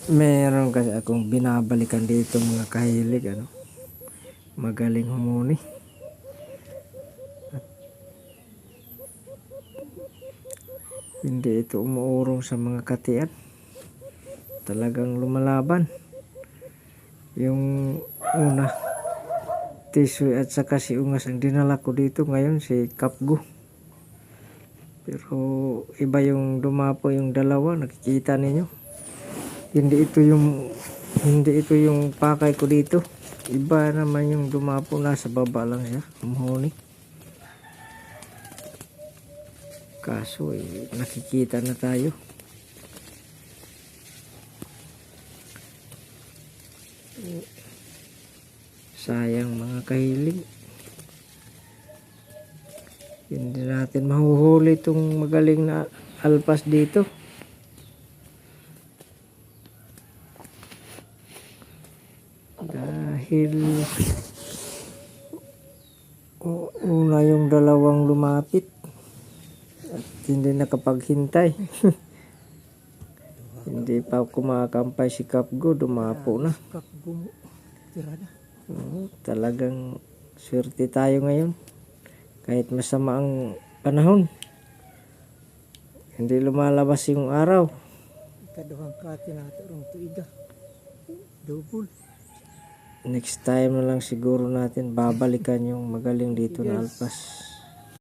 Meron kasi akong binabalikan dito mga kahilig, magaling humuni. At hindi ito umuurong sa mga katian. Talagang lumalaban. Yung una, Tisoy at saka si Ungas ang dinala ko dito, ngayon si Kapgo. Pero iba yung dumapo yung dalawa, nakikita ninyo. Hindi ito yung pakay ko dito. Iba naman yung dumapo, nasa baba lang siya, humuhuni. Kaso nakikita na tayo. Sayang mga kahiling. Hindi natin mahuhuli itong magaling na alpas dito. Dahil una yung dalawang lumapit at hindi nakapaghintay. Hindi pa kumakampay si Kapgo, dumapo na. Talagang swerte tayo ngayon. Kahit masama ang panahon, hindi lumalabas yung araw. Ikaduhang kati natin ang tuiga. Double. Next time na lang siguro natin babalikan yung magaling dito na alpas.